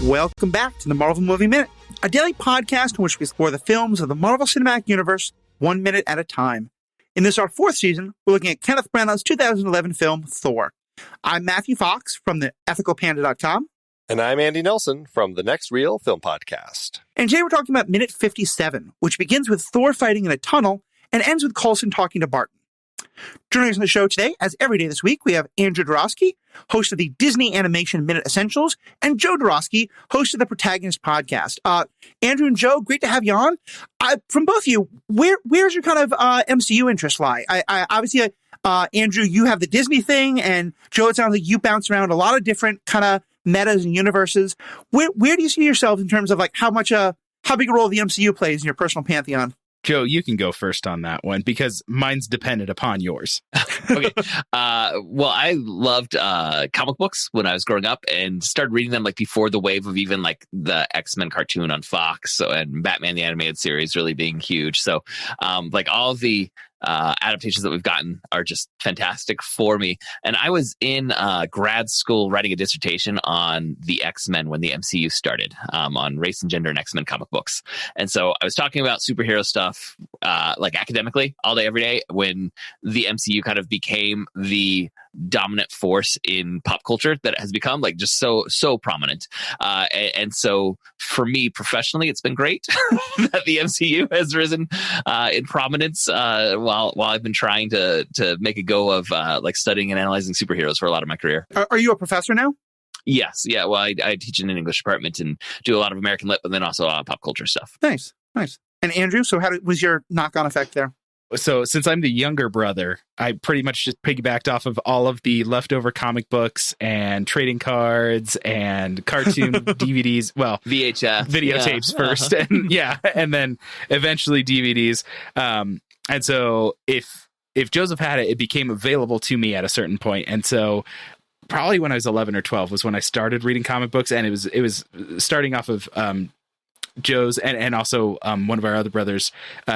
Welcome back to the Marvel Movie Minute, a daily podcast in which we explore the films of the Marvel Cinematic Universe 1 minute at a time. In this, our 4th season, we're looking at Kenneth Branagh's 2011 film, Thor. I'm Matthew Fox from the ethicalpanda.com. And I'm Andy Nelson from the Next Reel Film Podcast. And today we're talking about minute 57, which begins with Thor fighting in a tunnel and ends with Coulson talking to Barton. Joining us on the show today, as every day this week, we have Andrew Darowski, host of the Disney Animation Minute Essentials, and Joe Darowski, host of the Protagonist Podcast. Andrew and Joe, great to have you on. From both of you, where's your kind of MCU interest lie? Obviously, Andrew, you have the Disney thing, and Joe, it sounds like you bounce around a lot of different kind of metas and universes. Where do you see yourself in terms of like how big a role the MCU plays in your personal pantheon? Joe, you can go first on that one because mine's dependent upon yours. Okay. Well, I loved comic books when I was growing up and started reading them like before the wave of even like the X-Men cartoon on Fox and Batman the Animated Series really being huge. So like all of the adaptations that we've gotten are just fantastic for me. And I was in grad school writing a dissertation on the X-Men when the MCU started, on race and gender and X-Men comic books. And so I was talking about superhero stuff like academically all day, every day when the MCU kind of became the dominant force in pop culture that it has become, like just so prominent. And so for me professionally, it's been great that the MCU has risen in prominence while I've been trying to make a go of like studying and analyzing superheroes for a lot of my career. Are you a professor now? Yes. Yeah. Well, I teach in an English department and do a lot of American Lit, but then also pop culture stuff. Nice. And Andrew, so was your knock-on effect there? So since I'm the younger brother, I pretty much just piggybacked off of all of the leftover comic books and trading cards and cartoon DVDs. Well, VHS videotapes first. And then eventually DVDs. And so if Joseph had it, it became available to me at a certain point. And so probably when I was 11 or 12 was when I started reading comic books. And it was starting off of Joe's and also one of our other brothers,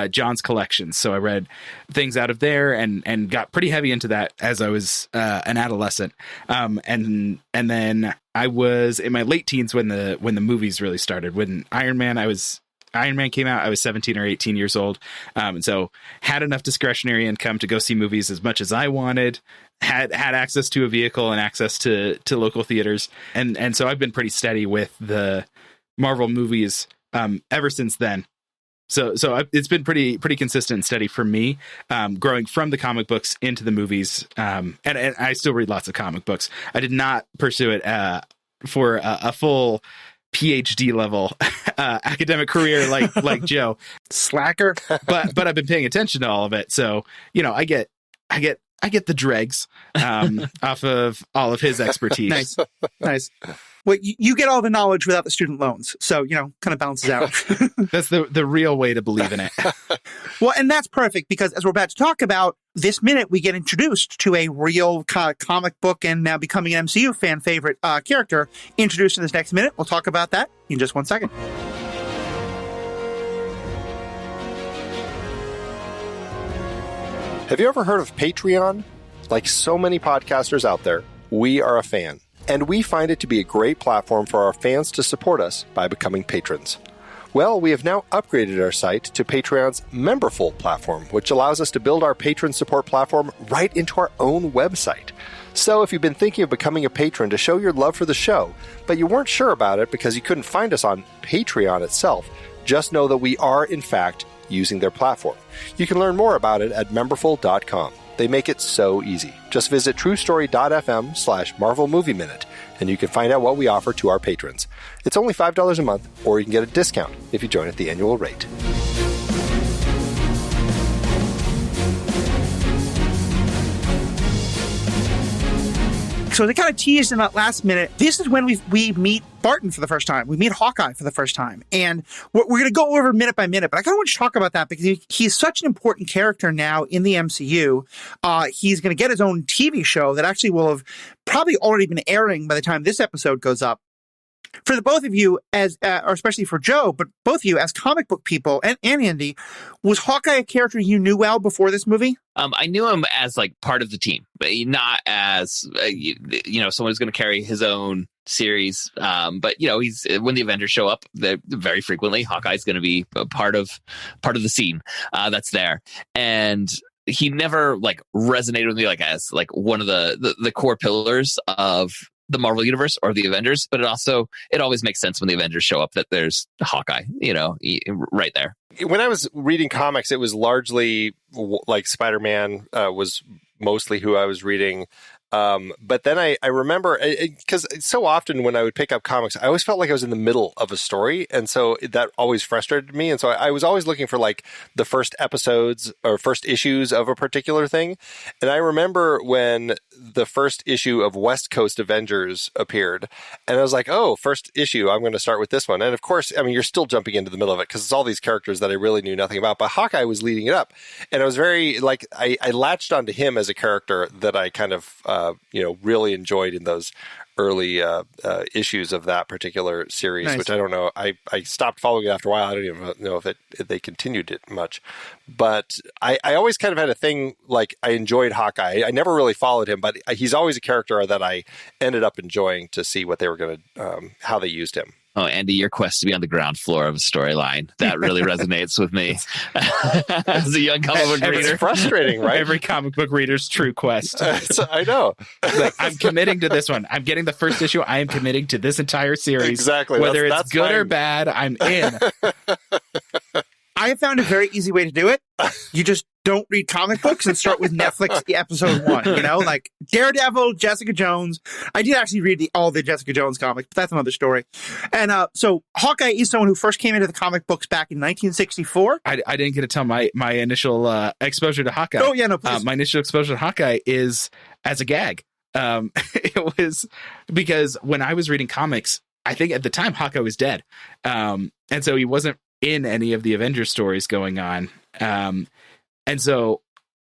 John's collections. So I read things out of there and got pretty heavy into that as I was an adolescent. And then I was in my late teens when the movies really started. When Iron Man came out, I was 17 or 18 years old. And so had enough discretionary income to go see movies as much as I wanted, had access to a vehicle and access to local theaters. And so I've been pretty steady with the Marvel movies ever since then. So it's been pretty consistent and steady for me, growing from the comic books into the movies. And I still read lots of comic books. I did not pursue it for a full PhD level academic career like Joe. Slacker. But I've been paying attention to all of it. So, I get the dregs off of all of his expertise. Nice. Well, you get all the knowledge without the student loans. So, kind of balances out. That's the real way to believe in it. Well, and that's perfect because as we're about to talk about this minute, we get introduced to a real comic book and now becoming an MCU fan favorite character introduced in this next minute. We'll talk about that in just 1 second. Have you ever heard of Patreon? Like so many podcasters out there, we are a fan. And we find it to be a great platform for our fans to support us by becoming patrons. Well, we have now upgraded our site to Patreon's Memberful platform, which allows us to build our patron support platform right into our own website. So if you've been thinking of becoming a patron to show your love for the show, but you weren't sure about it because you couldn't find us on Patreon itself, just know that we are, in fact, using their platform. You can learn more about it at memberful.com. They make it so easy. Just visit truestory.fm/Marvel Movie Minute, and you can find out what we offer to our patrons. It's only $5 a month, or you can get a discount if you join at the annual rate. So they kind of teased in that last minute, this is when we meet Barton for the first time. We meet Hawkeye for the first time. And we're going to go over minute by minute, but I kind of want to talk about that because he's such an important character now in the MCU. He's going to get his own TV show that actually will have probably already been airing by the time this episode goes up. For the both of you, as or especially for Joe, but both of you as comic book people, and Andy, was Hawkeye a character you knew well before this movie? I knew him as like part of the team, but not as someone who's going to carry his own series. But he's when the Avengers show up, very frequently Hawkeye's going to be a part of the scene that's there, and he never like resonated with me like as like one of the core pillars of the Marvel Universe or the Avengers, but it always makes sense when the Avengers show up that there's Hawkeye, right there. When I was reading comics, it was largely like Spider-Man was mostly who I was reading. But then I remember, because so often when I would pick up comics, I always felt like I was in the middle of a story. And so that always frustrated me. And so I was always looking for like the first episodes or first issues of a particular thing. And I remember when the first issue of West Coast Avengers appeared, and I was like, oh, first issue, I'm going to start with this one. And of course, I mean, you're still jumping into the middle of it because it's all these characters that I really knew nothing about. But Hawkeye was leading it up. And I was very, like, I latched onto him as a character that I kind of, really enjoyed in those early issues of that particular series, nice. Which I don't know. I stopped following it after a while. I don't even know if they continued it much. But I always kind of had a thing, like I enjoyed Hawkeye. I never really followed him, but he's always a character that I ended up enjoying to see what they were going to, how they used him. Oh, Andy, your quest to be on the ground floor of a storyline, that really resonates with me. As a young comic book reader. It's frustrating, right? Every comic book reader's true quest. I know. Like, I'm committing to this one. I'm getting the first issue. I am committing to this entire series. Exactly. Whether it's good or bad, I'm in. I have found a very easy way to do it. You just don't read comic books and start with Netflix episode 1, like Daredevil, Jessica Jones. I did actually read all the Jessica Jones comics, but that's another story. And so Hawkeye is someone who first came into the comic books back in 1964. I didn't get to tell my initial exposure to Hawkeye. Oh, yeah, no, please. My initial exposure to Hawkeye is as a gag. It was because when I was reading comics, I think at the time Hawkeye was dead. And so he wasn't in any of the Avengers stories going on. And so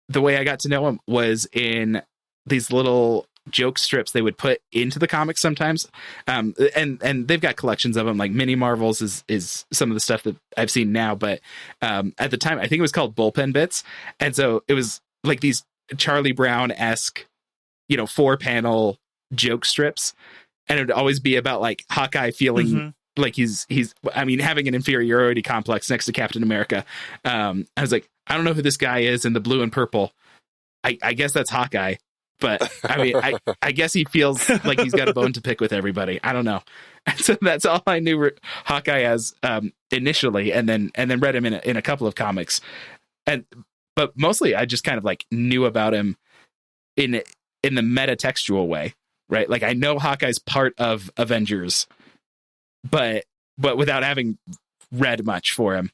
the way I got to know him was in these little joke strips they would put into the comics sometimes. And they've got collections of them, like Mini Marvels is some of the stuff that I've seen now. But at the time, I think it was called Bullpen Bits. And so it was like these Charlie Brown-esque, 4-panel joke strips. And it would always be about like Hawkeye feeling like he's having an inferiority complex next to Captain America. I was like, I don't know who this guy is in the blue and purple. I guess that's Hawkeye, but I guess he feels like he's got a bone to pick with everybody. I don't know. And so that's all I knew Hawkeye as initially, and then read him in a couple of comics. But mostly I just kind of like knew about him in the metatextual way, right? Like I know Hawkeye's part of Avengers, but without having read much for him.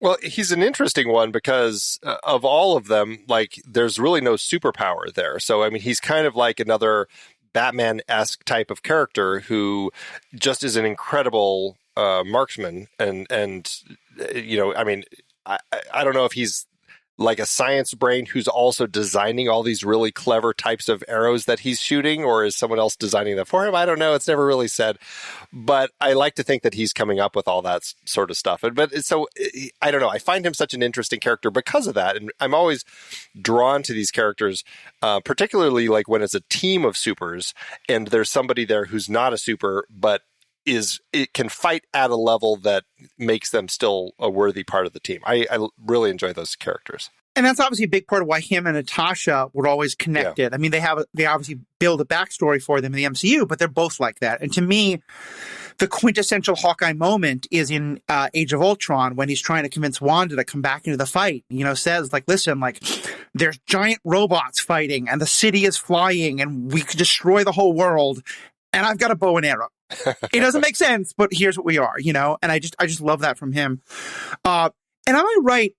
Well, he's an interesting one because of all of them, like there's really no superpower there. So, I mean, he's kind of like another Batman-esque type of character who just is an incredible marksman. And I mean, I don't know if he's like a science brain who's also designing all these really clever types of arrows that he's shooting, or is someone else designing them for him? I don't know. It's never really said, but I like to think that he's coming up with all that sort of stuff. But so I don't know. I find him such an interesting character because of that. And I'm always drawn to these characters, particularly like when it's a team of supers and there's somebody there who's not a super, but it can fight at a level that makes them still a worthy part of the team. I really enjoy those characters. And that's obviously a big part of why him and Natasha were always connected. Yeah. I mean, they obviously build a backstory for them in the MCU, but they're both like that. And to me, the quintessential Hawkeye moment is in Age of Ultron when he's trying to convince Wanda to come back into the fight. Says like, listen, like there's giant robots fighting and the city is flying and we could destroy the whole world. And I've got a bow and arrow. It doesn't make sense, but here's what we are, and I just love that from him. And am I right?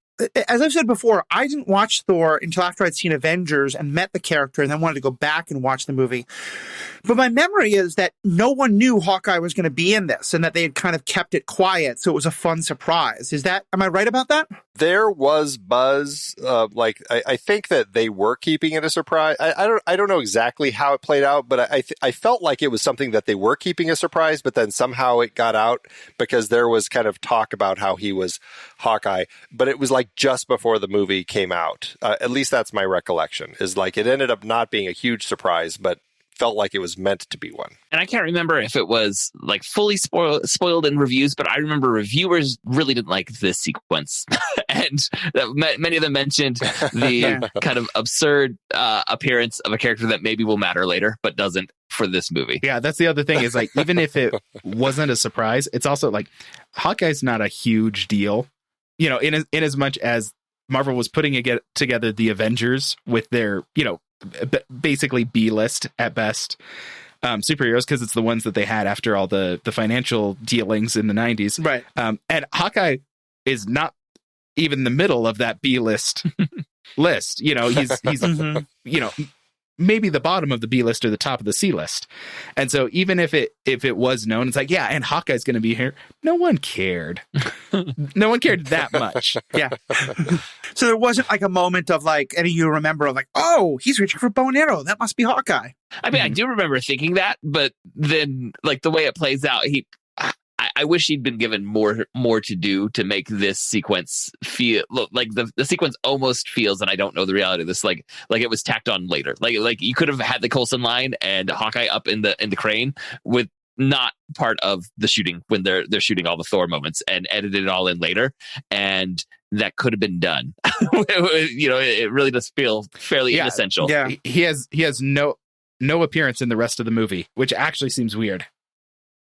as I've said before, I didn't watch Thor until after I'd seen Avengers and met the character and then wanted to go back and watch the movie. But my memory is that no one knew Hawkeye was going to be in this and that they had kind of kept it quiet. So it was a fun surprise. Am I right about that? There was buzz. I think that they were keeping it a surprise. I don't know exactly how it played out, but I felt like it was something that they were keeping a surprise, but then somehow it got out because there was kind of talk about how he was Hawkeye, but it was like just before the movie came out. At least that's my recollection, is like it ended up not being a huge surprise, but felt like it was meant to be one. And I can't remember if it was like fully spoiled in reviews, but I remember reviewers really didn't like this sequence. And many of them mentioned the kind of absurd appearance of a character that maybe will matter later, but doesn't for this movie. Yeah, that's the other thing is like, even if it wasn't a surprise, it's also like Hawkeye's not a huge deal, you know, in as much as Marvel was putting together the Avengers with their, you know, basically B-list at best superheroes, because it's the ones that they had after all the financial dealings in the 90s. Right. And Hawkeye is not even the middle of that B-list list. You know, he's you know, maybe the bottom of the B list or the top of the C list. And so even if it was known, it's like, yeah, and Hawkeye's going to be here. No one cared. No one cared that much. Yeah. So there wasn't like a moment of like, any of you remember of like, oh, he's reaching for bow and arrow. That must be Hawkeye. I mean, I do remember thinking that, but then like the way it plays out, I wish he'd been given more to do to make this sequence feel like the sequence almost feels, and I don't know the reality of this, like it was tacked on later. Like you could have had the Coulson line and Hawkeye up in the crane with not part of the shooting when they're shooting all the Thor moments and edited it all in later, and that could have been done. You know, it really does feel fairly inessential. Yeah, he has no appearance in the rest of the movie, which actually seems weird.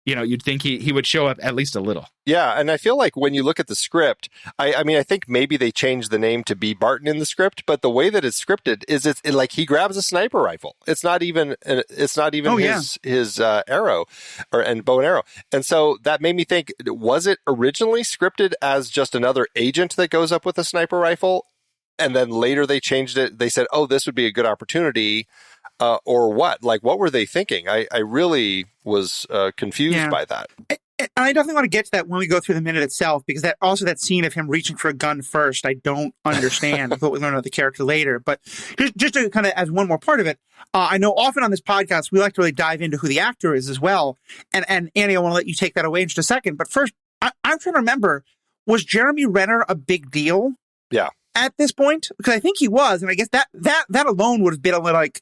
You know, you'd think he would show up at least a little. Yeah, and I feel like when you look at the script, I mean, I think maybe they changed the name to B. Barton in the script, but the way that it's scripted is it's like he grabs a sniper rifle. It's not even his arrow and bow and arrow. And so that made me think, was it originally scripted as just another agent that goes up with a sniper rifle? And then later they changed it. They said, oh, this would be a good opportunity. Or what? Like, what were they thinking? I really was confused by that. And I definitely want to get to that when we go through the minute itself, because that scene of him reaching for a gun first, I don't understand what we learn about the character later. But just to kind of as one more part of it, I know often on this podcast, we like to really dive into who the actor is as well. And Annie, I want to let you take that away in just a second. But first, I'm trying to remember, was Jeremy Renner a big deal? Yeah. At this point? Because I think he was. And I guess that alone would have been a little like,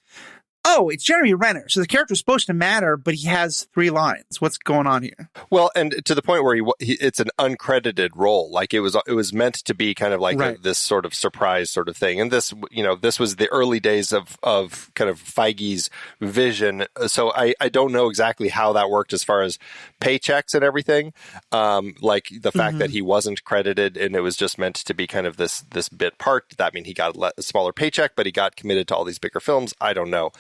oh, it's Jeremy Renner. So the character's supposed to matter, but he has 3 lines. What's going on here? Well, and to the point where it's an uncredited role. Like it was meant to be kind of like this sort of surprise sort of thing. And this, you know, this was the early days of kind of Feige's vision. So I don't know exactly how that worked as far as paychecks and everything. Like the fact that he wasn't credited and it was just meant to be kind of this bit part. Did that mean he got a smaller paycheck, but he got committed to all these bigger films? I don't know.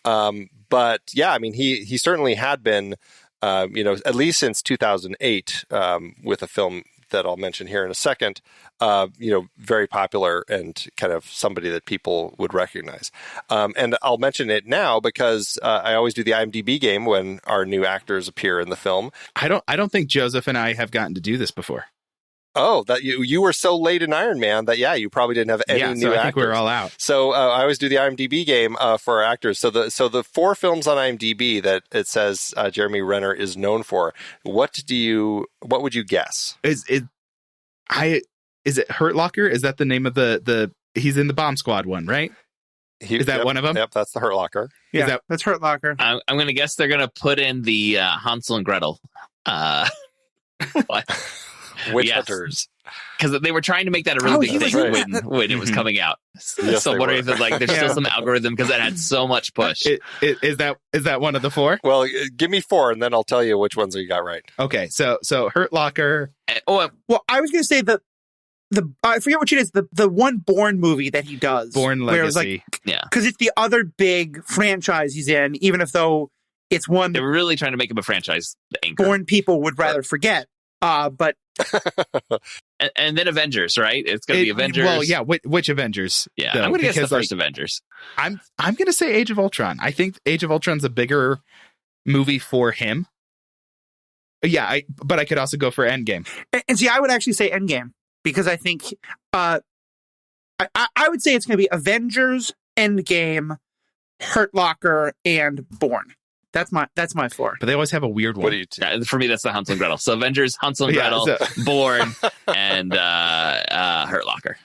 But yeah, I mean, he certainly had been, you know, at least since 2008, with a film that I'll mention here in a second, you know, very popular and kind of somebody that people would recognize. And I'll mention it now because I always do the IMDb game when our new actors appear in the film. I don't think Joseph and I have gotten to do this before. Oh, that you were so late in Iron Man that, yeah, you probably didn't have any new actors. I think we're all out. So I always do the IMDb game for our actors. So the 4 films on IMDb that it says Jeremy Renner is known for, what would you guess? Is it Hurt Locker? Is that the name of the he's in the Bomb Squad one, right? Is that one of them? Yep, that's the Hurt Locker. Yeah, that's Hurt Locker. I'm going to guess they're going to put in the Hansel and Gretel. What? Witch Hunters. Because they were trying to make that a really big thing when it was coming out. Yes, so I'm wondering if like there's still some algorithm because that had so much push. Is that one of the 4? Well, give me 4 and then I'll tell you which ones you got right. Okay, so Hurt Locker. Well, I was going to say the I forget which it is, the one Bourne movie that he does. Bourne Legacy. Where it was like, because it's the other big franchise he's in, even if though it's one they were really trying to make him a franchise anchor. Bourne people would rather forget. But And then Avengers, right? It's going to be Avengers. Well, yeah. Which Avengers? Yeah, though? I'm going to guess the Because, first Avengers. I'm going to say Age of Ultron. I think Age of Ultron's a bigger movie for him. Yeah, but I could also go for Endgame. And see, I would actually say Endgame because I think I would say it's going to be Avengers, Endgame, Hurt Locker, and Bourne. That's my four. But they always have a weird one. What do you? For me, that's the Hansel and Gretel. So Avengers, Hansel and Gretel, Bourne, and Hurt Locker.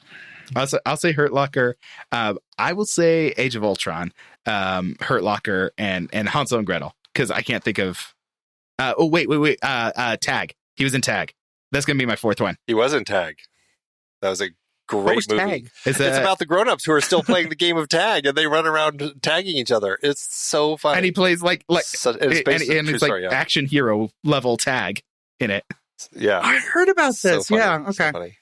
I'll say Hurt Locker. I will say Age of Ultron, Hurt Locker, and Hansel and Gretel because I can't think of. Wait. Tag. He was in Tag. That's gonna be my fourth one. He was in Tag. That was a great movie. Tag? It's about the grown-ups who are still playing the game of tag, and they run around tagging each other. It's so fun. And he plays like it's it's like action hero level tag in it. Yeah, I heard about this. Yeah, okay. So funny.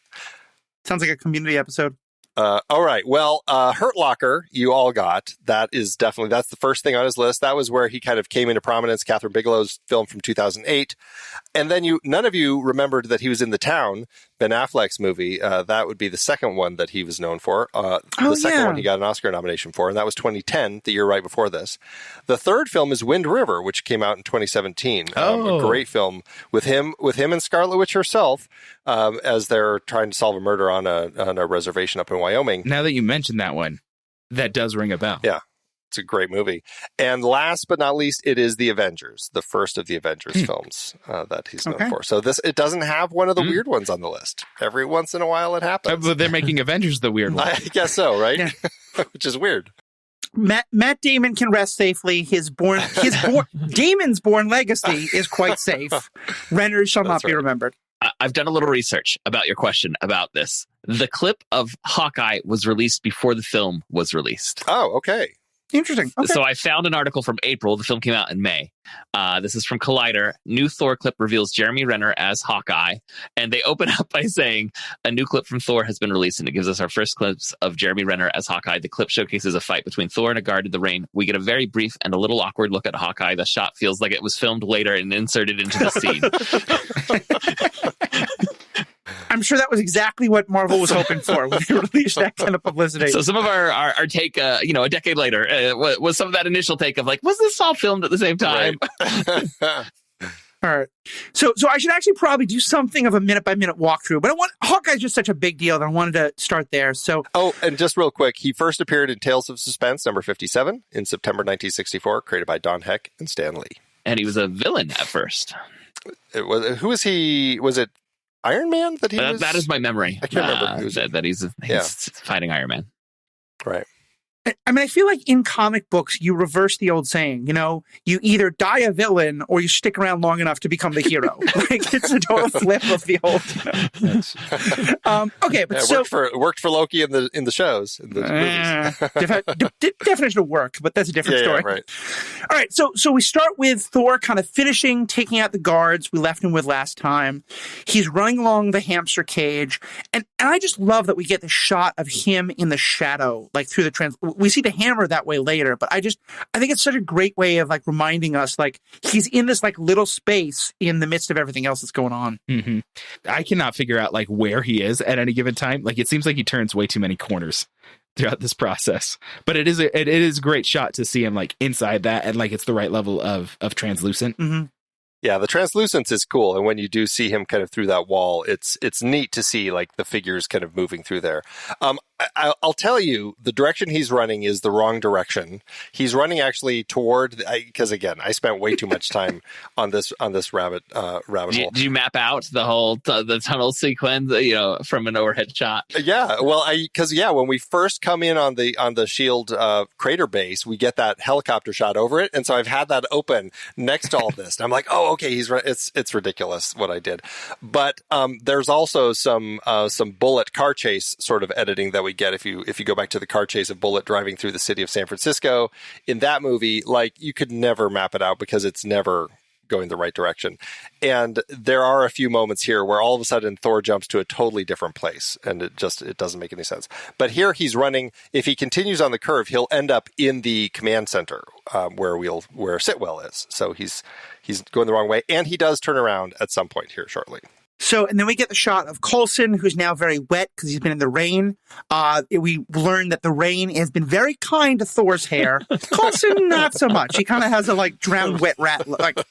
Sounds like a community episode. All right. Well, Hurt Locker, you all got. That's the first thing on his list. That was where he kind of came into prominence. Catherine Bigelow's film from 2008. And then none of you remembered that he was in The Town, Ben Affleck's movie. That would be the second one that he was known for. The second one he got an Oscar nomination for, and that was 2010, the year right before this. The third film is Wind River, which came out in 2017. A great film with him and Scarlet Witch herself, as they're trying to solve a murder on a reservation up in Wyoming. Now that you mentioned that one, that does ring a bell. Yeah. It's a great movie. And last but not least, it is The Avengers, the first of the Avengers films that he's known for. So it doesn't have one of the weird ones on the list. Every once in a while it happens. But they're making Avengers the weird one. I guess so, right? Yeah. Which is weird. Matt Damon can rest safely. Damon's Bourne legacy is quite safe. Renner shall not be remembered. I've done a little research about your question about this. The clip of Hawkeye was released before the film was released. Oh, okay. Interesting. Okay. So I found an article from April. The film came out in May. This is from Collider. New Thor clip reveals Jeremy Renner as Hawkeye. And they open up by saying, a new clip from Thor has been released, and it gives us our first clips of Jeremy Renner as Hawkeye. The clip showcases a fight between Thor and a guard in the rain. We get a very brief and a little awkward look at Hawkeye. The shot feels like it was filmed later and inserted into the scene. I'm sure that was exactly what Marvel was hoping for when they released that kind of publicity. So some of our take, a decade later, was some of that initial take of like, was this all filmed at the same time? Right. All right. So I should actually probably do something of a minute-by-minute walkthrough, but Hawkeye's just such a big deal that I wanted to start there. So, and just real quick, he first appeared in Tales of Suspense, number 57, in September 1964, created by Don Heck and Stan Lee. And he was a villain at first. Who was he? Was it Iron Man that he was? That is my memory. I can't remember that he's fighting Iron Man. Right. I mean, I feel like in comic books, you reverse the old saying, you either die a villain or you stick around long enough to become the hero. Like, it's a total flip of the old. Okay, but it worked for Loki in the shows, in the movies. Definition of work, but that's a different story. Yeah, right. All right, so we start with Thor kind of finishing, taking out the guards we left him with last time. He's running along the hamster cage, and I just love that we get the shot of him in the shadow, like through the we see the hammer that way later, but I think it's such a great way of like reminding us like he's in this like little space in the midst of everything else that's going on. Mm-hmm. I cannot figure out like where he is at any given time. Like it seems like he turns way too many corners throughout this process, but it is a great shot to see him like inside that, and like it's the right level of translucent. Mm-hmm. Yeah, the translucence is cool, and when you do see him kind of through that wall, it's neat to see like the figures kind of moving through there. I'll tell you, the direction he's running is the wrong direction. He's running actually toward, because again, I spent way too much time on this rabbit hole. Did you map out the whole the tunnel sequence, from an overhead shot? Yeah, well, when we first come in on the Shield crater base, we get that helicopter shot over it, and so I've had that open next to all this, and I'm like, oh, okay, it's ridiculous what I did, but there's also some Bullet car chase sort of editing that we get if you go back to the car chase of Bullet driving through the city of San Francisco in that movie. Like, you could never map it out because it's never going the right direction. And there are a few moments here where all of a sudden Thor jumps to a totally different place, and it doesn't make any sense. But here he's running. If he continues on the curve, he'll end up in the command center where Sitwell is. So he's going the wrong way, and he does turn around at some point here shortly. So, and then we get the shot of Coulson, who's now very wet because he's been in the rain. We learn that the rain has been very kind to Thor's hair. Coulson, not so much. He kind of has a like drowned wet rat. Like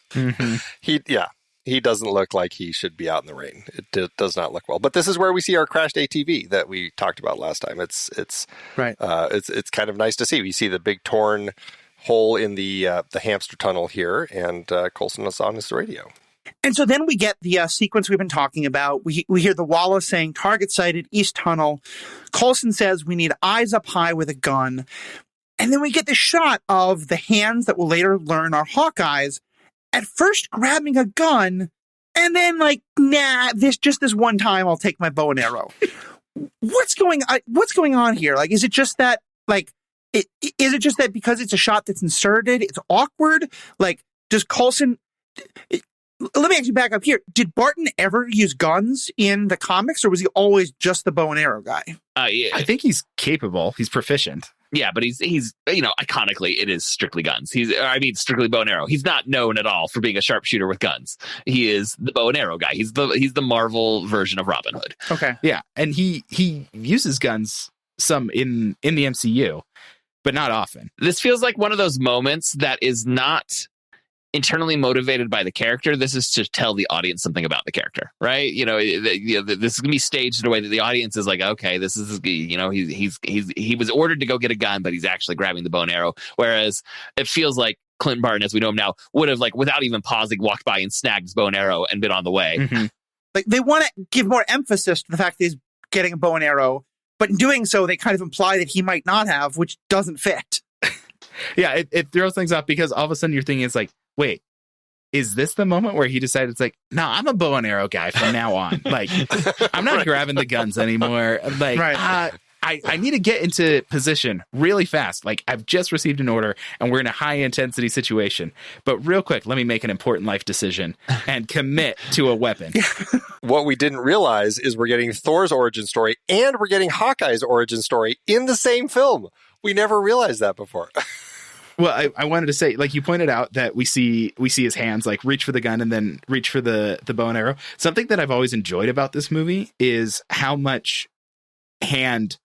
he doesn't look like he should be out in the rain. It does not look well. But this is where we see our crashed ATV that we talked about last time. It's right. It's kind of nice to see. We see the big torn hole in the hamster tunnel here, and Coulson is on his radio. And so then we get the sequence we've been talking about. We hear the Wallace saying, target sighted, East Tunnel. Coulson says we need eyes up high with a gun. And then we get the shot of the hands that we'll later learn are Hawkeye's, at first grabbing a gun, and then like, nah, this one time I'll take my bow and arrow. What's going on here? Like, is it just that, like, is it just that because it's a shot that's inserted, it's awkward? Like, does Coulson... Let me actually back up here. Did Barton ever use guns in the comics, or was he always just the bow and arrow guy? Yeah. I think he's capable. He's proficient. Yeah, but he's iconically, it is strictly guns. Strictly bow and arrow. He's not known at all for being a sharpshooter with guns. He is the bow and arrow guy. He's the Marvel version of Robin Hood. Okay. Yeah, and he uses guns some in the MCU, but not often. This feels like one of those moments that is not internally motivated by the character. This is to tell the audience something about the character, right? This is gonna be staged in a way that the audience is like, okay, this is, he was ordered to go get a gun, but he's actually grabbing the bow and arrow. Whereas it feels like Clint Barton, as we know him now, would have, like, without even pausing, walked by and snagged his bow and arrow and been on the way. Mm-hmm. Like, they want to give more emphasis to the fact that he's getting a bow and arrow, but in doing so, they kind of imply that he might not have, which doesn't fit. Yeah, it throws things off because all of a sudden you're thinking, it's like, wait, is this the moment where he decided it's like, no, I'm a bow and arrow guy from now on. Like, I'm not grabbing the guns anymore. Like, I need to get into position really fast. Like, I've just received an order and we're in a high intensity situation. But real quick, let me make an important life decision and commit to a weapon. What we didn't realize is we're getting Thor's origin story and we're getting Hawkeye's origin story in the same film. We never realized that before. Well, I wanted to say, like you pointed out, that we see his hands like reach for the gun and then reach for the bow and arrow. Something that I've always enjoyed about this movie is how much hand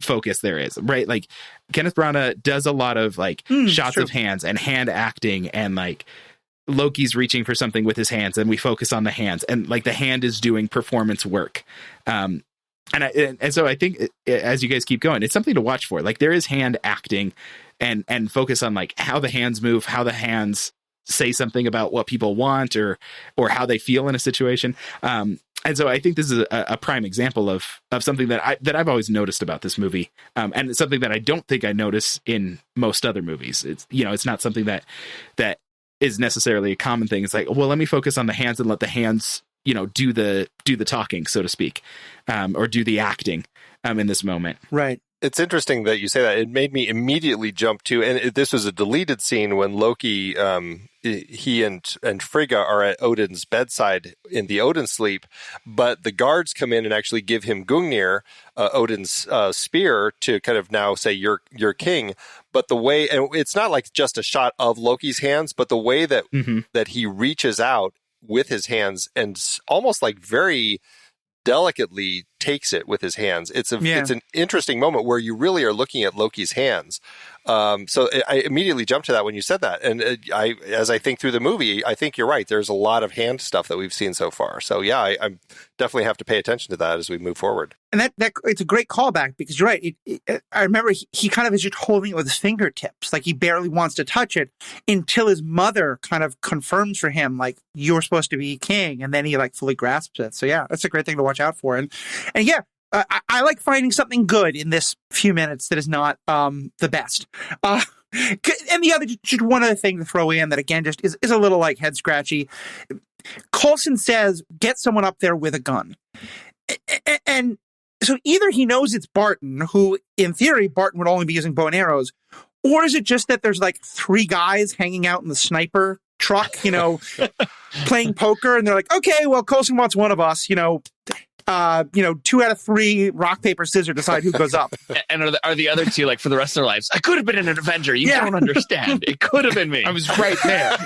focus there is, right? Like, Kenneth Branagh does a lot of like shots of hands and hand acting, and like Loki's reaching for something with his hands and we focus on the hands, and like the hand is doing performance work. And so I think as you guys keep going, it's something to watch for. Like, there is hand acting and focus on like how the hands move, how the hands say something about what people want or how they feel in a situation. And so I think this is a prime example of something that I've always noticed about this movie. And it's something that I don't think I notice in most other movies. It's, it's not something that is necessarily a common thing. It's like, well, let me focus on the hands and let the hands, do the talking, so to speak, or do the acting in this moment. Right. It's interesting that you say that. It made me immediately jump to, and this was a deleted scene when Loki, he and Frigga are at Odin's bedside in the Odin sleep, but the guards come in and actually give him Gungnir, Odin's spear, to kind of now say you're king. But the way, and it's not like just a shot of Loki's hands, but the way that that he reaches out with his hands and almost like very delicately takes it with his hands. It's an interesting moment where you really are looking at Loki's hands. So I immediately jumped to that when you said that. And as I think through the movie, I think you're right. There's a lot of hand stuff that we've seen so far. So yeah, I definitely have to pay attention to that as we move forward. And that it's a great callback because you're right. I remember he kind of is just holding it with his fingertips. Like, he barely wants to touch it until his mother kind of confirms for him, like, you're supposed to be king. And then he like fully grasps it. So yeah, that's a great thing to watch out for. And yeah, I like finding something good in this few minutes that is not the best. And the other, just one other thing to throw in that again just is a little like head scratchy. Coulson says, get someone up there with a gun. And so either he knows it's Barton, who in theory Barton would only be using bow and arrows, or is it just that there's like three guys hanging out in the sniper truck, playing poker, and they're like, okay, well, Coulson wants one of us, 2 out of 3 rock, paper, scissors decide who goes up. And are the other two, like, for the rest of their lives, I could have been an Avenger. You don't understand. It could have been me. I was right there.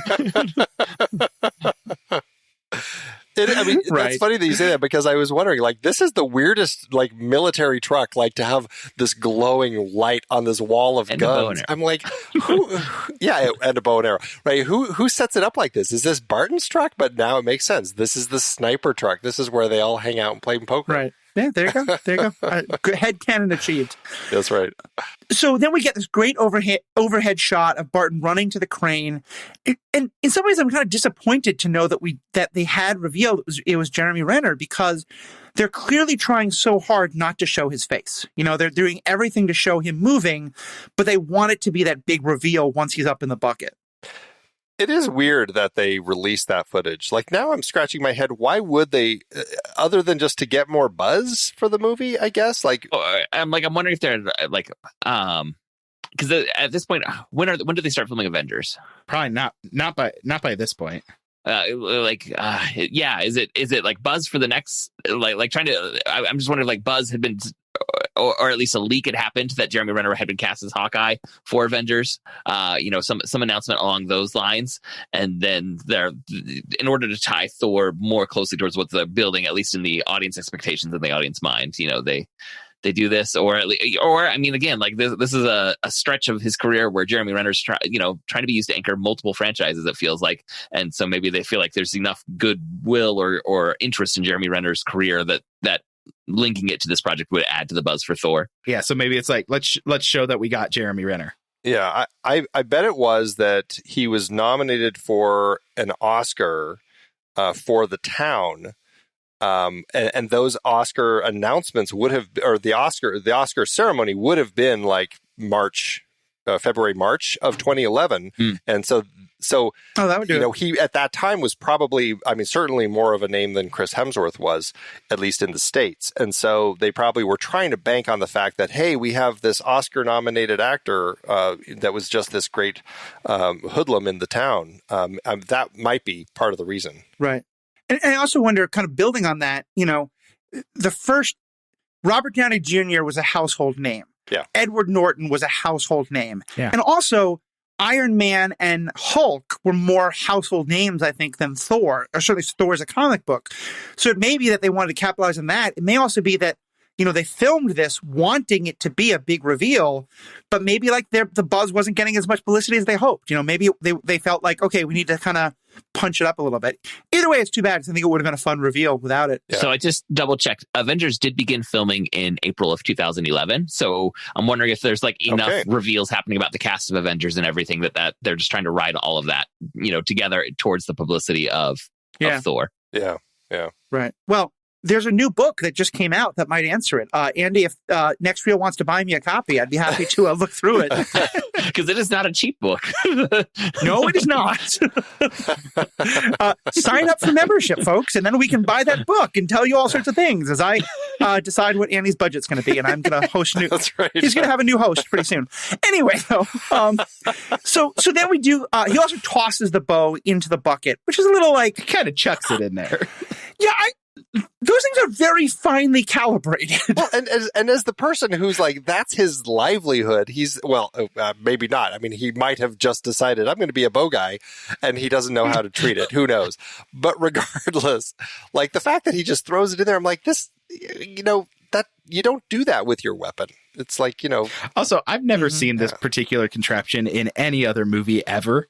That's funny that you say that, because I was wondering, like, this is the weirdest, like, military truck, like, to have this glowing light on this wall of guns. I'm like, and a bow and arrow, right? Who sets it up like this? Is this Barton's truck? But now it makes sense. This is the sniper truck. This is where they all hang out and play poker. Right. Yeah, there you go. There you go. Good headcanon achieved. That's right. So then we get this great overhead shot of Barton running to the crane. And in some ways, I'm kind of disappointed to know that they had revealed it was Jeremy Renner, because they're clearly trying so hard not to show his face. You know, they're doing everything to show him moving, but they want it to be that big reveal once he's up in the bucket. It is weird that they released that footage. Like, now I'm scratching my head. Why would they, other than just to get more buzz for the movie, I guess? Like, I'm wondering if they're like, because at this point, when do they start filming Avengers? Probably not by this point. Is it like buzz for the next, like trying to, I'm just wondering, like, buzz had been, or at least a leak had happened that Jeremy Renner had been cast as Hawkeye for Avengers. Some announcement along those lines, and then in order to tie Thor more closely towards what they're building, at least in the audience expectations and the audience mind, they do this, or I mean, again, like this is a stretch of his career where Jeremy Renner's trying to be used to anchor multiple franchises, it feels like, and so maybe they feel like there's enough goodwill or interest in Jeremy Renner's career that linking it to this project would add to the buzz for Thor. Yeah, so maybe it's like let's show that we got Jeremy Renner. Yeah, I bet it was that he was nominated for an Oscar for The Town. And those Oscar announcements would have, or the Oscar ceremony would have been like February, March of 2011. And so that would do he at that time was probably, I mean, certainly more of a name than Chris Hemsworth was, at least in the States. And so they probably were trying to bank on the fact that, hey, we have this Oscar nominated actor that was just this great hoodlum in The Town. That might be part of the reason. Right. And I also wonder, kind of building on that, the first Robert Downey Jr. was a household name. Yeah. Edward Norton was a household name. Yeah. And also Iron Man and Hulk were more household names, I think, than Thor, or certainly Thor is a comic book. So it may be that they wanted to capitalize on that. It may also be that, they filmed this wanting it to be a big reveal, but maybe like the buzz wasn't getting as much publicity as they hoped. Maybe they felt like, okay, we need to kind of punch it up a little bit. Either way, it's too bad, because I think it would have been a fun reveal without it. Yeah. So I just double checked. Avengers did begin filming in April of 2011. So I'm wondering if there's like enough reveals happening about the cast of Avengers and everything that they're just trying to ride all of that, together towards the publicity of Thor. Yeah. Yeah. Right. Well, there's a new book that just came out that might answer it. Andy, if Next Reel wants to buy me a copy, I'd be happy to look through it. Because it is not a cheap book. No, it is not. Sign up for membership, folks, and then we can buy that book and tell you all sorts of things as I decide what Andy's budget's going to be, and I'm going to host new. That's right. He's going to have a new host pretty soon. Anyway, though, so then we do. He also tosses the bow into the bucket, which is a little like kind of chucks it in there. Yeah, those things are very finely calibrated. Well, and as the person who's like, that's his livelihood, he's, maybe not. I mean, he might have just decided, I'm going to be a bow guy, and he doesn't know how to treat it. Who knows? But regardless, like the fact that he just throws it in there, I'm like, this, that you don't do that with your weapon. It's like, Also, I've never seen this particular contraption in any other movie ever.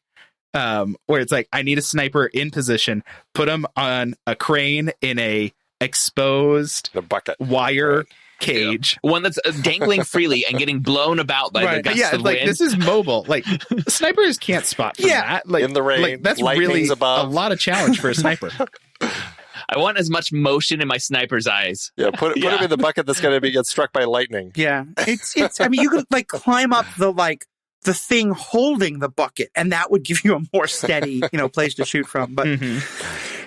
Where it's like, I need a sniper in position, put him on a crane in a exposed bucket wire cage. One that's dangling freely and getting blown about by the gusts of wind. This is mobile. Like, snipers can't spot from that. Like, in the rain, like, that's really above. A lot of challenge for a sniper. I want as much motion in my sniper's eyes. Yeah, put him in the bucket that's going to get struck by lightning. Yeah, it's. I mean, you could like climb up the thing holding the bucket, and that would give you a more steady, place to shoot from. But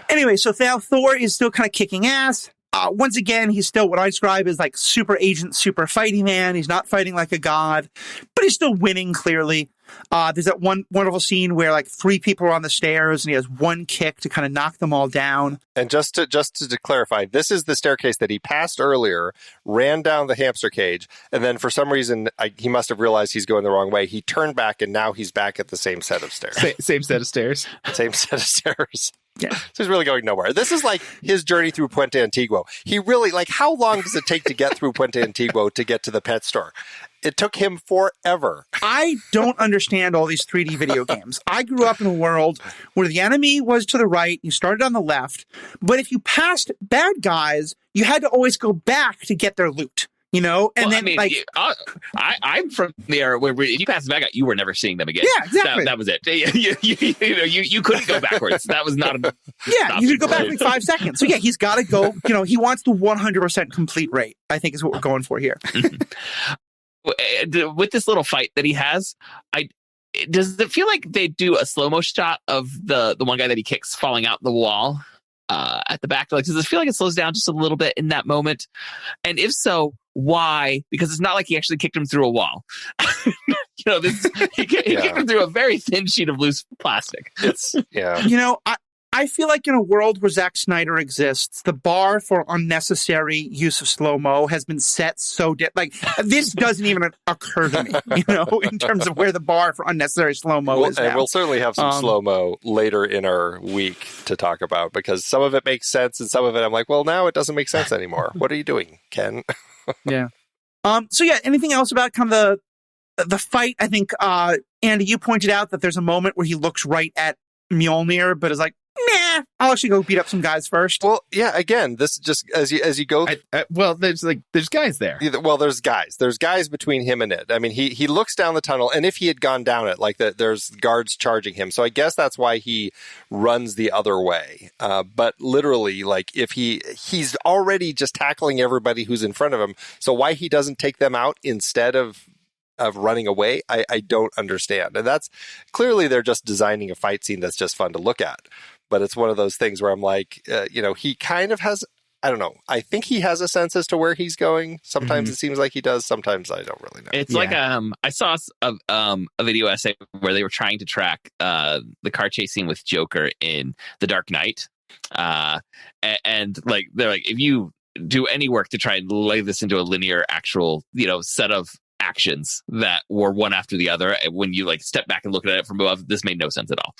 anyway, so now Thor is still kind of kicking ass. Once again, he's still what I describe as like super agent, super fighting man. He's not fighting like a god, but he's still winning clearly. There's that one wonderful scene where like 3 people are on the stairs and he has one kick to kind of knock them all down. And just to clarify, this is the staircase that he passed earlier, ran down the hamster cage, and then for some reason he must have realized he's going the wrong way. He turned back and now he's back at the same set of stairs. Same set of stairs. Same set of stairs. Yeah. So he's really going nowhere. This is like his journey through Puente Antiguo. He really, like, how long does it take to get through Puente Antiguo to get to the pet store? It took him forever. I don't understand all these 3D video games. I grew up in a world where the enemy was to the right, you started on the left, but if you passed bad guys, you had to always go back to get their loot. And I'm from the era where if you passed the bad guy, you were never seeing them again. Yeah, exactly. That was it. You couldn't go backwards. That was not a... Yeah, you could go back like 5 seconds. So yeah, he's got to go, he wants the 100% complete rate, I think is what we're going for here. With this little fight that he has, does it feel like they do a slow-mo shot of the one guy that he kicks falling out the wall at the back? Like, does it feel like it slows down just a little bit in that moment? And if so, why? Because it's not like he actually kicked him through a wall. He kicked him through a very thin sheet of loose plastic. I feel like in a world where Zack Snyder exists, the bar for unnecessary use of slow-mo has been set so this doesn't even occur to me, in terms of where the bar for unnecessary slow-mo is now. And we'll certainly have some slow-mo later in our week to talk about, because some of it makes sense and some of it I'm like, well, now it doesn't make sense anymore. What are you doing, Ken? Yeah. Anything else about kind of the fight? I think, Andy, you pointed out that there's a moment where he looks right at Mjolnir, but is like, nah, I'll actually go beat up some guys first. Well, yeah, again, this just as you go. There's guys there. Well, there's guys. There's guys between him and it. I mean, he looks down the tunnel, and if he had gone down it, there's guards charging him. So I guess that's why he runs the other way. But literally, if he's already just tackling everybody who's in front of him. So why he doesn't take them out instead of running away, I don't understand. And that's clearly they're just designing a fight scene that's just fun to look at. But it's one of those things where I'm like, he kind of has, I don't know. I think he has a sense as to where he's going. Sometimes it seems like he does. Sometimes I don't really know. It's like, I saw a video essay where they were trying to track the car chase scene with Joker in The Dark Knight. And they're like, if you do any work to try and lay this into a linear actual, set of actions that were one after the other, when you step back and look at it from above, this made no sense at all.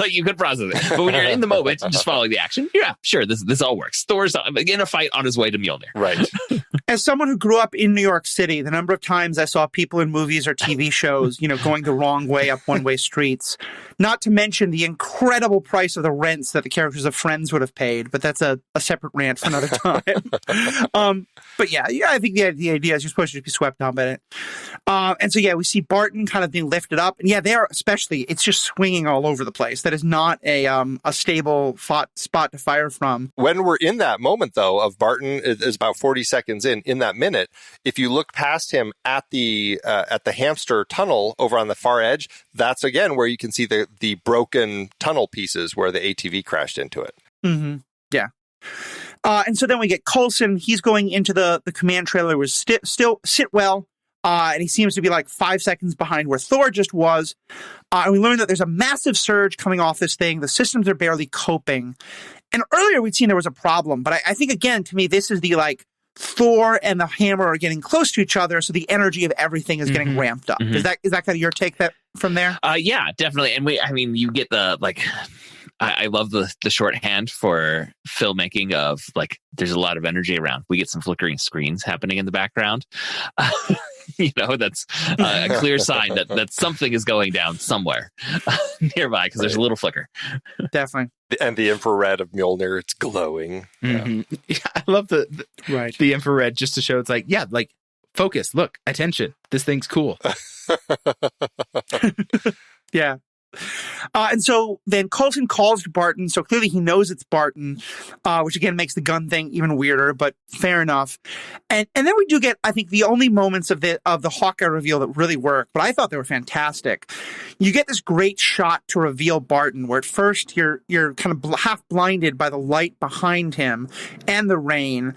You could process it, but when you're in the moment just following the action, yeah, sure, this all works. Thor's in a fight on his way to Mjolnir, right? As someone who grew up in New York City, the number of times I saw people in movies or TV shows going the wrong way up one-way streets, not to mention the incredible price of the rents that the characters of Friends would have paid, but that's a separate rant for another time. But yeah, I think the idea is you're supposed to just be swept up in it. And so, we see Barton kind of being lifted up. And there, especially, it's just swinging all over the place. That is not a stable spot to fire from. When we're in that moment, though, of Barton is about 40 seconds in that minute, if you look past him at the hamster tunnel over on the far edge, that's, again, where you can see the broken tunnel pieces where the ATV crashed into it. Mm-hmm. Yeah. And so then we get Coulson. He's going into the command trailer with still Sitwell. And he seems to be 5 seconds behind where Thor just was. And we learn that there's a massive surge coming off this thing. The systems are barely coping. And earlier we'd seen there was a problem. But I think, again, to me, this is the Thor and the hammer are getting close to each other. So the energy of everything is getting ramped up. Mm-hmm. Is that kind of your take from there? Yeah, definitely. And you get the I love the shorthand for filmmaking of there's a lot of energy around. We get some flickering screens happening in the background. That's a clear sign that something is going down somewhere nearby because there's a little flicker. Definitely. And the infrared of Mjolnir, it's glowing. Mm-hmm. Yeah, I love the infrared just to show it's focus, look, attention. This thing's cool. Yeah. And so then Coulson calls to Barton, so clearly he knows it's Barton, which again makes the gun thing even weirder, but fair enough. And then we do get, I think, the only moments of the Hawkeye reveal that really work, but I thought they were fantastic. You get this great shot to reveal Barton, where at first you're kind of half blinded by the light behind him and the rain,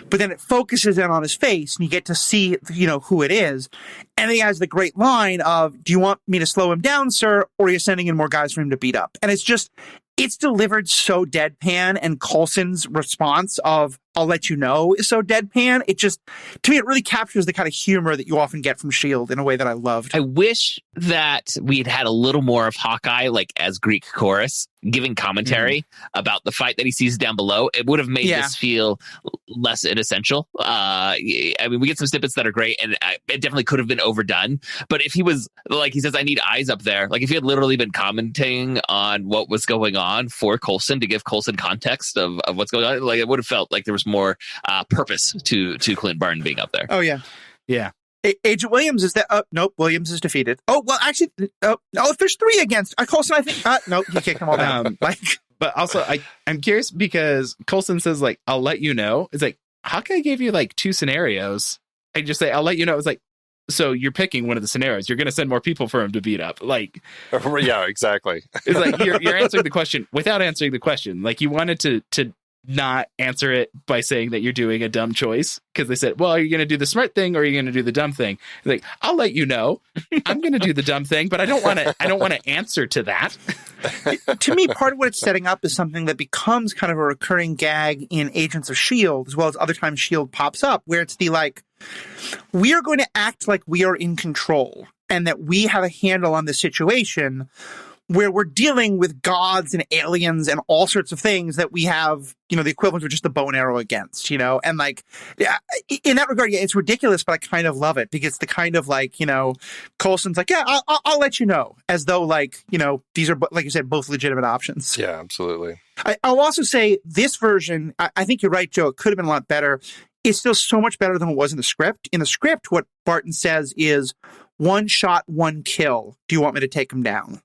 but then it focuses in on his face and you get to see, who it is. And he has the great line of, do you want me to slow him down, sir, or are you sending in more guys for him to beat up? And it's delivered so deadpan, and Coulson's response of, I'll let you know is so deadpan. It just, to me, it really captures the kind of humor that you often get from S.H.I.E.L.D. in a way that I loved. I wish that we'd had a little more of Hawkeye, like as Greek chorus, giving commentary about the fight that he sees down below. It would have made this feel less inessential. I mean, we get some snippets that are great, and it definitely could have been overdone. But if he was, like he says, I need eyes up there. Like if he had literally been commenting on what was going on for Coulson to give Coulson context of what's going on, like it would have felt like there was more purpose to Clint Barton being up there. Oh, yeah. Yeah. Agent Williams is that? Nope. Williams is defeated. Oh, well, actually, if there's 3 against Coulson, I think. Nope, he kicked them all down. But also, I'm curious because Coulson says, like, I'll let you know. It's like, Hawkeye gave you like 2 scenarios. I just say, I'll let you know. It's like, so you're picking one of the scenarios. You're going to send more people for him to beat up. Like, yeah, exactly. It's like you're answering the question without answering the question. Like you wanted to not answer it by saying that you're doing a dumb choice because they said, well, are you going to do the smart thing or are you going to do the dumb thing? Like, I'll let you know. I'm going to do the dumb thing, but I don't want to answer to that. To me, part of what it's setting up is something that becomes kind of a recurring gag in Agents of S.H.I.E.L.D. as well as other times S.H.I.E.L.D. pops up, where it's the like, we are going to act like we are in control and that we have a handle on the situation, where we're dealing with gods and aliens and all sorts of things that we have, the equivalent of just the bow and arrow against, and like, in that regard, it's ridiculous, but I kind of love it because it's the kind of like, Coulson's like, yeah, I'll let you know, as though like, these are, like you said, both legitimate options. Yeah, absolutely. I'll also say this version, I think you're right, Joe, it could have been a lot better. It's still so much better than it was in the script. In the script, what Barton says is 1 shot, 1 kill. Do you want me to take him down?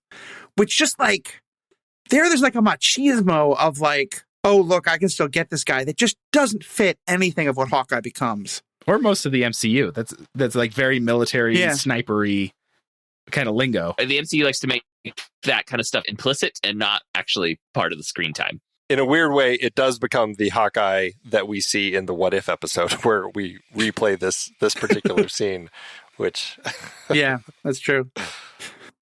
Which just like, there's like a machismo of like, oh, look, I can still get this guy that just doesn't fit anything of what Hawkeye becomes. Or most of the MCU. That's like very military, snipery kind of lingo. The MCU likes to make that kind of stuff implicit and not actually part of the screen time. In a weird way, it does become the Hawkeye that we see in the What If episode where we replay this particular scene, which... Yeah, that's true.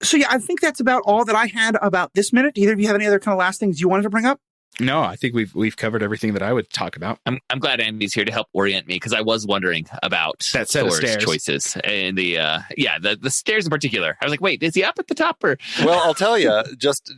So yeah, I think that's about all that I had about this minute. Do either of you have any other kind of last things you wanted to bring up? No, I think we've covered everything that I would talk about. I'm glad Andy's here to help orient me because I was wondering about that set Thor's of stairs choices and the stairs in particular. I was like, wait, is he up at the top or? Well, I'll tell you, just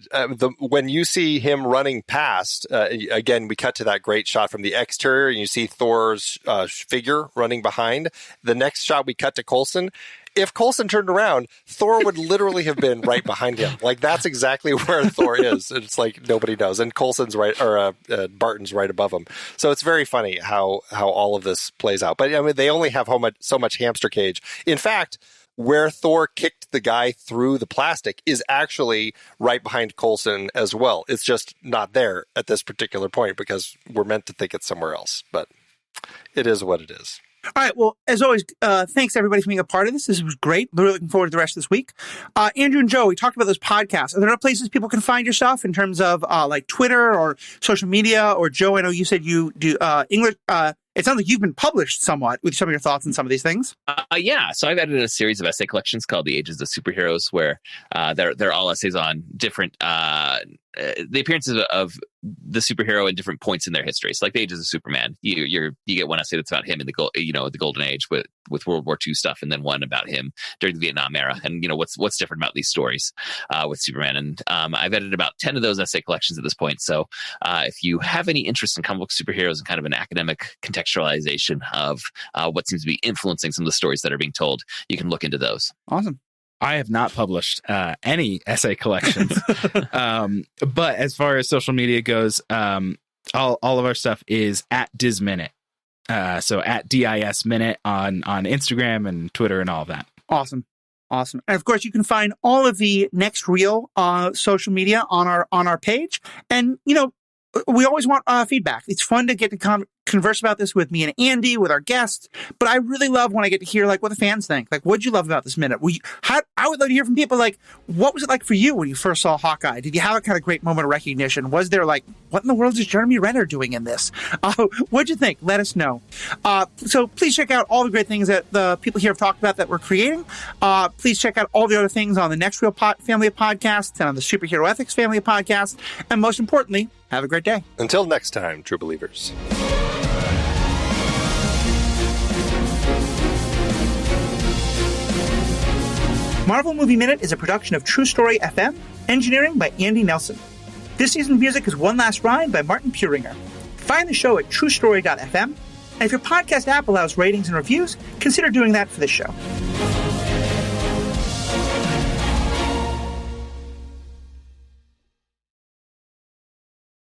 when you see him running past, again, we cut to that great shot from the exterior, and you see Thor's figure running behind. The next shot, we cut to Coulson. If Coulson turned around, Thor would literally have been right behind him. Like, that's exactly where Thor is. It's like nobody knows. And Coulson's right, or Barton's right above him. So it's very funny how all of this plays out. But I mean, they only have so much hamster cage. In fact, where Thor kicked the guy through the plastic is actually right behind Coulson as well. It's just not there at this particular point because we're meant to think it's somewhere else. But it is what it is. All right. Well, as always, thanks everybody for being a part of this. This was great. Really looking forward to the rest of this week. Andrew and Joe, we talked about those podcasts. Are there other places people can find your stuff in terms of like Twitter or social media? Or Joe, I know you said you do English. It sounds like you've been published somewhat with some of your thoughts on some of these things. Yeah. So I've edited a series of essay collections called The Ages of Superheroes, where they're all essays on different the appearances of the superhero in different points in their history. So like The Ages of Superman, you get one essay that's about him in the Golden Age with World War II stuff, and then one about him during the Vietnam era, and what's different about these stories with Superman. And I've edited about 10 of those essay collections at this point. So if you have any interest in comic book superheroes and kind of an academic contextualization of what seems to be influencing some of the stories that are being told, you can look into those. Awesome. I have not published any essay collections, but as far as social media goes, all of our stuff is at Diz Minute. So at DIS Minute on Instagram and Twitter and all of that. Awesome. And of course, you can find all of the Next Reel social media on our page. And, we always want feedback. It's fun to get to converse about this with me and Andy, with our guests. But I really love when I get to hear like what the fans think. Like, what'd you love about this minute? I would love to hear from people like, what was it like for you when you first saw Hawkeye? Did you have a kind of great moment of recognition? Was there like, what in the world is Jeremy Renner doing in this? What'd you think? Let us know. So please check out all the great things that the people here have talked about that we're creating. Please check out all the other things on the Next Reel family of podcasts and on the Superhero Ethics family of podcasts. And most importantly, have a great day. Until next time, true believers. Marvel Movie Minute is a production of True Story FM, engineering by Andy Nelson. This season's music is One Last Ride by Martin Puringer. Find the show at truestory.fm, and if your podcast app allows ratings and reviews, consider doing that for this show.